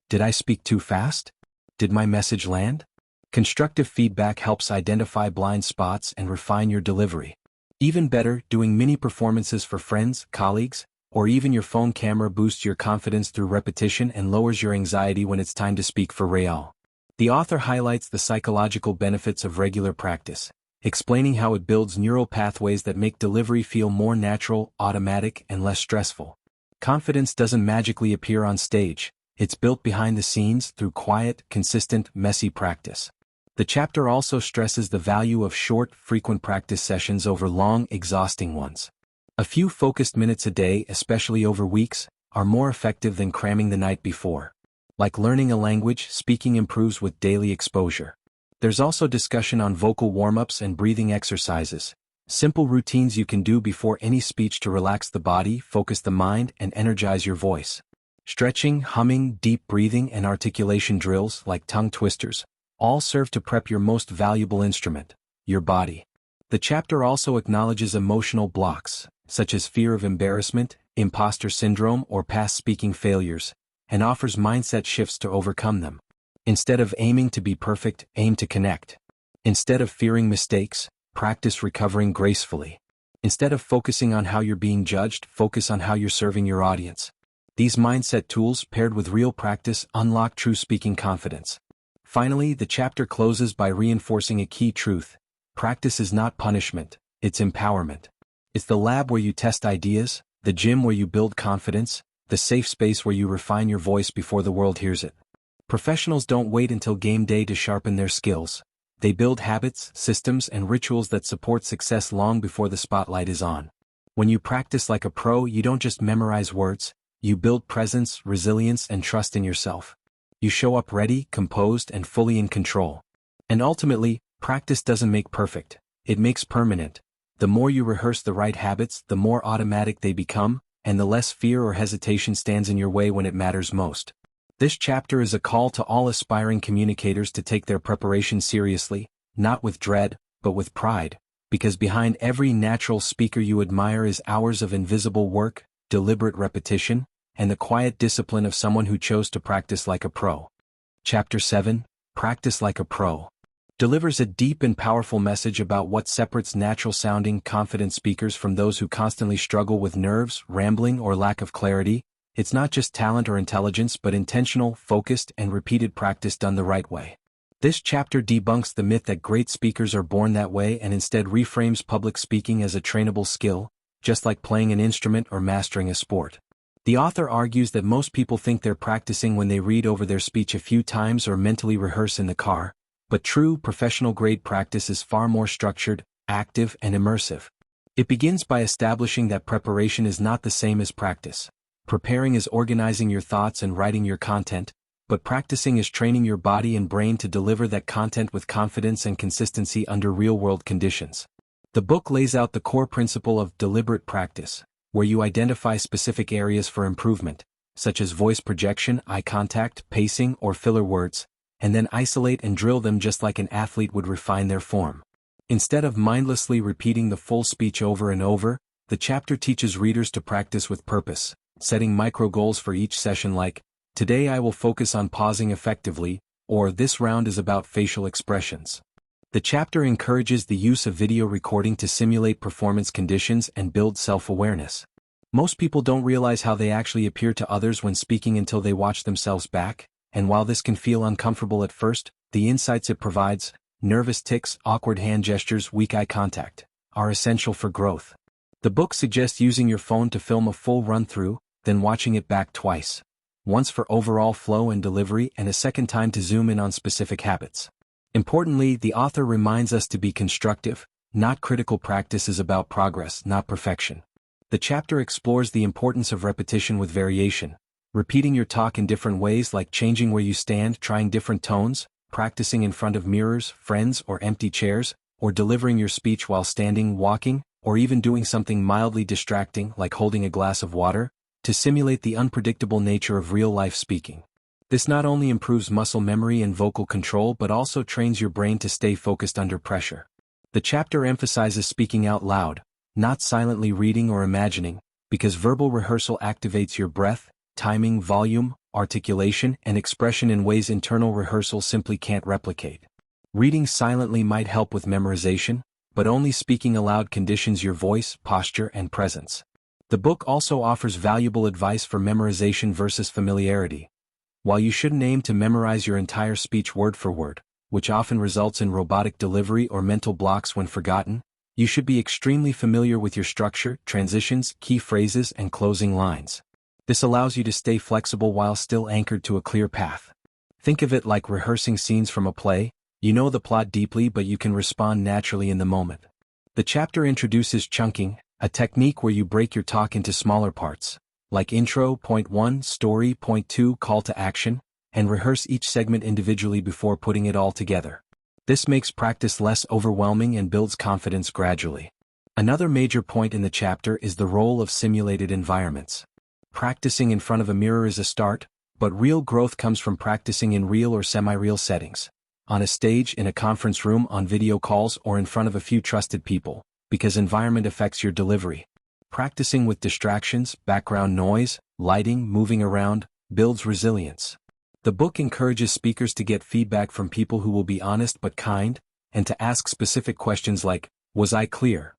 Did I speak too fast? Did my message land? Constructive feedback helps identify blind spots and refine your delivery. Even better, doing mini performances for friends, colleagues, or even your phone camera boosts your confidence through repetition and lowers your anxiety when it's time to speak for real. The author highlights the psychological benefits of regular practice, explaining how it builds neural pathways that make delivery feel more natural, automatic, and less stressful. Confidence doesn't magically appear on stage, it's built behind the scenes through quiet, consistent, messy practice. The chapter also stresses the value of short, frequent practice sessions over long, exhausting ones. A few focused minutes a day, especially over weeks, are more effective than cramming the night before. Like learning a language, speaking improves with daily exposure. There's also discussion on vocal warm-ups and breathing exercises, simple routines you can do before any speech to relax the body, focus the mind, and energize your voice. Stretching, humming, deep breathing, and articulation drills, like tongue twisters, all serve to prep your most valuable instrument, your body. The chapter also acknowledges emotional blocks, such as fear of embarrassment, imposter syndrome, or past speaking failures, and offers mindset shifts to overcome them. Instead of aiming to be perfect, aim to connect. Instead of fearing mistakes, practice recovering gracefully. Instead of focusing on how you're being judged, focus on how you're serving your audience. These mindset tools, paired with real practice, unlock true speaking confidence. Finally, the chapter closes by reinforcing a key truth. Practice is not punishment, it's empowerment. It's the lab where you test ideas, the gym where you build confidence, the safe space where you refine your voice before the world hears it. Professionals don't wait until game day to sharpen their skills. They build habits, systems, and rituals that support success long before the spotlight is on. When you practice like a pro, you don't just memorize words, you build presence, resilience, and trust in yourself. You show up ready, composed, and fully in control. And ultimately, practice doesn't make perfect, it makes permanent. The more you rehearse the right habits, the more automatic they become, and the less fear or hesitation stands in your way when it matters most. This chapter is a call to all aspiring communicators to take their preparation seriously, not with dread, but with pride, because behind every natural speaker you admire is hours of invisible work, deliberate repetition, and the quiet discipline of someone who chose to practice like a pro. Chapter 7, Practice Like a Pro, delivers a deep and powerful message about what separates natural-sounding, confident speakers from those who constantly struggle with nerves, rambling, or lack of clarity. It's not just talent or intelligence, but intentional, focused, and repeated practice done the right way. This chapter debunks the myth that great speakers are born that way and instead reframes public speaking as a trainable skill, just like playing an instrument or mastering a sport. The author argues that most people think they're practicing when they read over their speech a few times or mentally rehearse in the car, but true professional-grade practice is far more structured, active, and immersive. It begins by establishing that preparation is not the same as practice. Preparing is organizing your thoughts and writing your content, but practicing is training your body and brain to deliver that content with confidence and consistency under real-world conditions. The book lays out the core principle of deliberate practice, where you identify specific areas for improvement, such as voice projection, eye contact, pacing, or filler words, and then isolate and drill them just like an athlete would refine their form. Instead of mindlessly repeating the full speech over and over, the chapter teaches readers to practice with purpose, setting micro goals for each session like, "Today I will focus on pausing effectively," or "This round is about facial expressions." The chapter encourages the use of video recording to simulate performance conditions and build self-awareness. Most people don't realize how they actually appear to others when speaking until they watch themselves back, and while this can feel uncomfortable at first, the insights it provides, nervous tics, awkward hand gestures, weak eye contact, are essential for growth. The book suggests using your phone to film a full run-through, then watching it back twice. Once for overall flow and delivery and a second time to zoom in on specific habits. Importantly, the author reminds us to be constructive, not critical. Practice is about progress, not perfection. The chapter explores the importance of repetition with variation, repeating your talk in different ways like changing where you stand, trying different tones, practicing in front of mirrors, friends, or empty chairs, or delivering your speech while standing, walking, or even doing something mildly distracting like holding a glass of water, to simulate the unpredictable nature of real-life speaking. This not only improves muscle memory and vocal control but also trains your brain to stay focused under pressure. The chapter emphasizes speaking out loud, not silently reading or imagining, because verbal rehearsal activates your breath, timing, volume, articulation, and expression in ways internal rehearsal simply can't replicate. Reading silently might help with memorization, but only speaking aloud conditions your voice, posture, and presence. The book also offers valuable advice for memorization versus familiarity. While you shouldn't aim to memorize your entire speech word for word, which often results in robotic delivery or mental blocks when forgotten, you should be extremely familiar with your structure, transitions, key phrases, and closing lines. This allows you to stay flexible while still anchored to a clear path. Think of it like rehearsing scenes from a play. You know the plot deeply but you can respond naturally in the moment. The chapter introduces chunking, a technique where you break your talk into smaller parts, like intro, point 1, story, point 2, call to action, and rehearse each segment individually before putting it all together. This makes practice less overwhelming and builds confidence gradually. Another major point in the chapter is the role of simulated environments. Practicing in front of a mirror is a start, but real growth comes from practicing in real or semi-real settings. On a stage, in a conference room, on video calls, or in front of a few trusted people, because environment affects your delivery. Practicing with distractions, background noise, lighting, moving around, builds resilience. The book encourages speakers to get feedback from people who will be honest but kind, and to ask specific questions like, "Was I clear?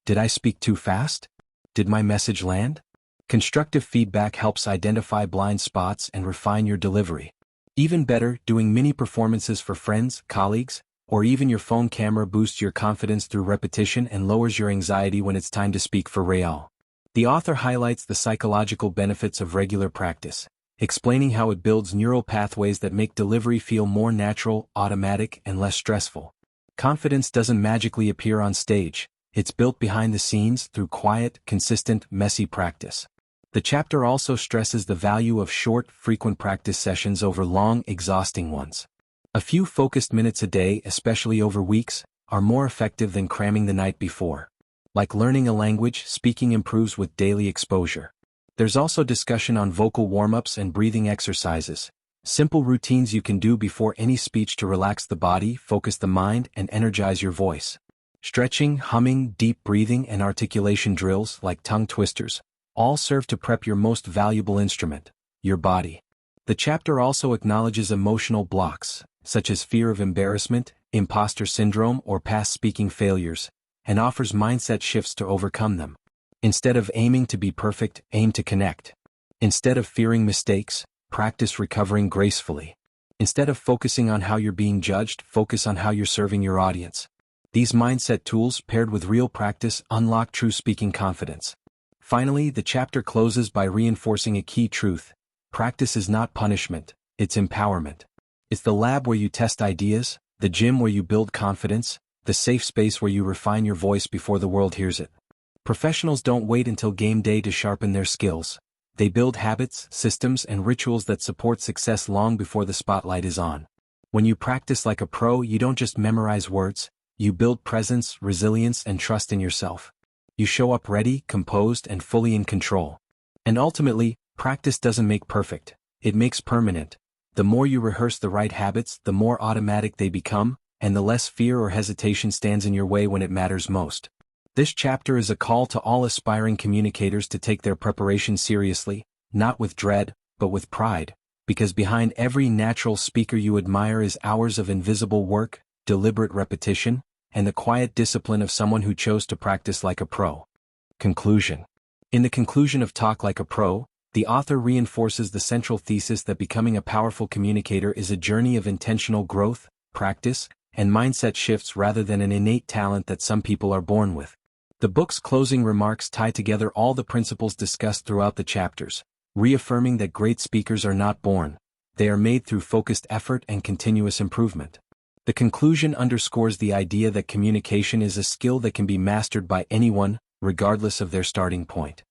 Did I speak too fast? Did my message land?" Constructive feedback helps identify blind spots and refine your delivery. Even better, doing mini performances for friends, colleagues, or even your phone camera boosts your confidence through repetition and lowers your anxiety when it's time to speak for real. The author highlights the psychological benefits of regular practice, explaining how it builds neural pathways that make delivery feel more natural, automatic, and less stressful. Confidence doesn't magically appear on stage, it's built behind the scenes through quiet, consistent, messy practice. The chapter also stresses the value of short, frequent practice sessions over long, exhausting ones. A few focused minutes a day, especially over weeks, are more effective than cramming the night before. Like learning a language, speaking improves with daily exposure. There's also discussion on vocal warm-ups and breathing exercises, simple routines you can do before any speech to relax the body, focus the mind, and energize your voice. Stretching, humming, deep breathing, and articulation drills like tongue twisters all serve to prep your most valuable instrument, your body. The chapter also acknowledges emotional blocks, such as fear of embarrassment, imposter syndrome, or past speaking failures, and offers mindset shifts to overcome them. Instead of aiming to be perfect, aim to connect. Instead of fearing mistakes, practice recovering gracefully. Instead of focusing on how you're being judged, focus on how you're serving your audience. These mindset tools, paired with real practice, unlock true speaking confidence. Finally, the chapter closes by reinforcing a key truth. Practice is not punishment, it's empowerment. It's the lab where you test ideas, the gym where you build confidence, the safe space where you refine your voice before the world hears it. Professionals don't wait until game day to sharpen their skills. They build habits, systems, and rituals that support success long before the spotlight is on. When you practice like a pro, you don't just memorize words, you build presence, resilience, and trust in yourself. You show up ready, composed, and fully in control. And ultimately, practice doesn't make perfect, it makes permanent. The more you rehearse the right habits, the more automatic they become, and the less fear or hesitation stands in your way when it matters most. This chapter is a call to all aspiring communicators to take their preparation seriously, not with dread, but with pride, because behind every natural speaker you admire is hours of invisible work, deliberate repetition, and the quiet discipline of someone who chose to practice like a pro. Conclusion. In the conclusion of Talk Like a Pro, the author reinforces the central thesis that becoming a powerful communicator is a journey of intentional growth, practice, and mindset shifts rather than an innate talent that some people are born with. The book's closing remarks tie together all the principles discussed throughout the chapters, reaffirming that great speakers are not born, they are made through focused effort and continuous improvement. The conclusion underscores the idea that communication is a skill that can be mastered by anyone, regardless of their starting point.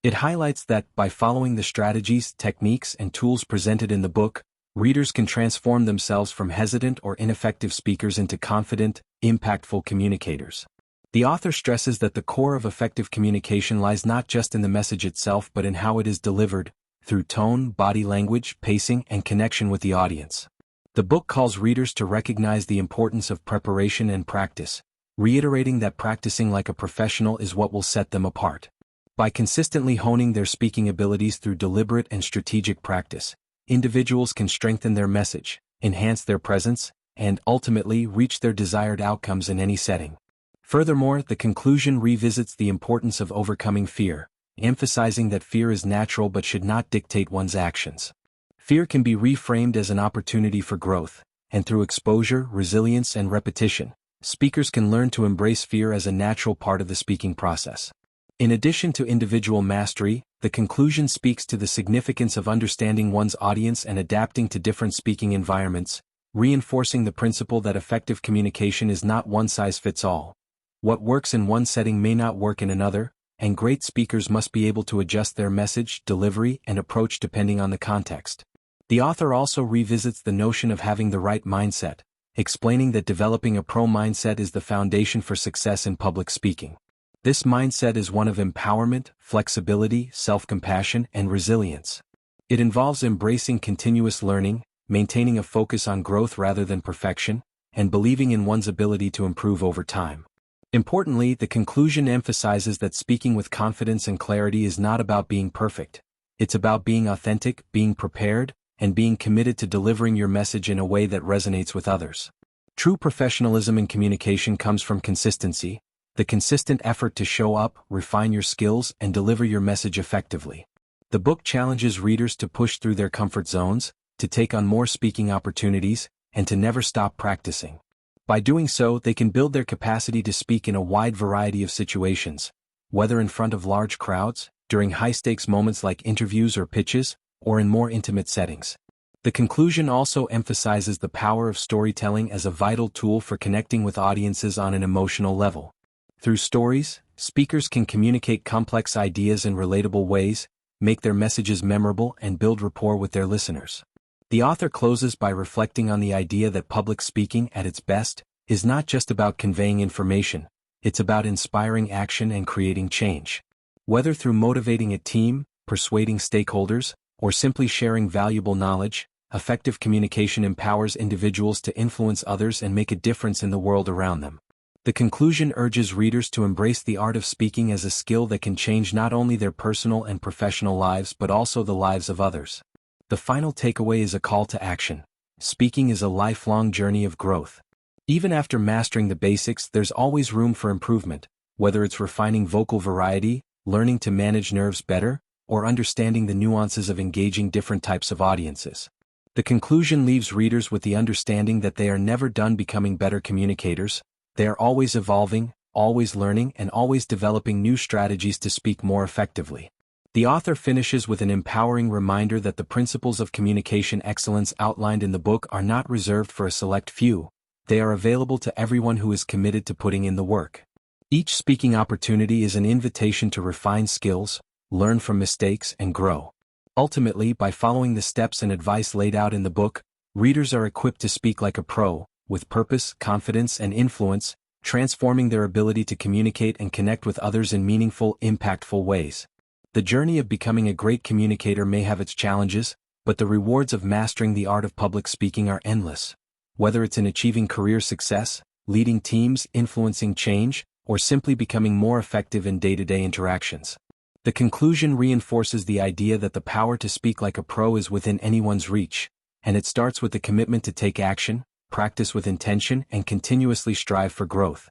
It highlights that, by following the strategies, techniques, and tools presented in the book, readers can transform themselves from hesitant or ineffective speakers into confident, impactful communicators. The author stresses that the core of effective communication lies not just in the message itself but in how it is delivered, through tone, body language, pacing, and connection with the audience. The book calls readers to recognize the importance of preparation and practice, reiterating that practicing like a professional is what will set them apart. By consistently honing their speaking abilities through deliberate and strategic practice, individuals can strengthen their message, enhance their presence, and ultimately reach their desired outcomes in any setting. Furthermore, the conclusion revisits the importance of overcoming fear, emphasizing that fear is natural but should not dictate one's actions. Fear can be reframed as an opportunity for growth, and through exposure, resilience, and repetition, speakers can learn to embrace fear as a natural part of the speaking process. In addition to individual mastery, the conclusion speaks to the significance of understanding one's audience and adapting to different speaking environments, reinforcing the principle that effective communication is not one-size-fits-all. What works in one setting may not work in another, and great speakers must be able to adjust their message, delivery, and approach depending on the context. The author also revisits the notion of having the right mindset, explaining that developing a pro mindset is the foundation for success in public speaking. This mindset is one of empowerment, flexibility, self-compassion, and resilience. It involves embracing continuous learning, maintaining a focus on growth rather than perfection, and believing in one's ability to improve over time. Importantly, the conclusion emphasizes that speaking with confidence and clarity is not about being perfect. It's about being authentic, being prepared, and being committed to delivering your message in a way that resonates with others. True professionalism in communication comes from consistency, the consistent effort to show up, refine your skills, and deliver your message effectively. The book challenges readers to push through their comfort zones, to take on more speaking opportunities, and to never stop practicing. By doing so, they can build their capacity to speak in a wide variety of situations, whether in front of large crowds, during high-stakes moments like interviews or pitches, or in more intimate settings. The conclusion also emphasizes the power of storytelling as a vital tool for connecting with audiences on an emotional level. Through stories, speakers can communicate complex ideas in relatable ways, make their messages memorable, and build rapport with their listeners. The author closes by reflecting on the idea that public speaking, at its best, is not just about conveying information, it's about inspiring action and creating change. Whether through motivating a team, persuading stakeholders, or simply sharing valuable knowledge, effective communication empowers individuals to influence others and make a difference in the world around them. The conclusion urges readers to embrace the art of speaking as a skill that can change not only their personal and professional lives but also the lives of others. The final takeaway is a call to action. Speaking is a lifelong journey of growth. Even after mastering the basics, there's always room for improvement, whether it's refining vocal variety, learning to manage nerves better, or understanding the nuances of engaging different types of audiences. The conclusion leaves readers with the understanding that they are never done becoming better communicators. They are always evolving, always learning, and always developing new strategies to speak more effectively. The author finishes with an empowering reminder that the principles of communication excellence outlined in the book are not reserved for a select few. They are available to everyone who is committed to putting in the work. Each speaking opportunity is an invitation to refine skills, learn from mistakes, and grow. Ultimately, by following the steps and advice laid out in the book, readers are equipped to speak like a pro, with purpose, confidence, and influence, transforming their ability to communicate and connect with others in meaningful, impactful ways. The journey of becoming a great communicator may have its challenges, but the rewards of mastering the art of public speaking are endless. Whether it's in achieving career success, leading teams, influencing change, or simply becoming more effective in day-to-day interactions. The conclusion reinforces the idea that the power to speak like a pro is within anyone's reach, and it starts with the commitment to take action, practice with intention, and continuously strive for growth.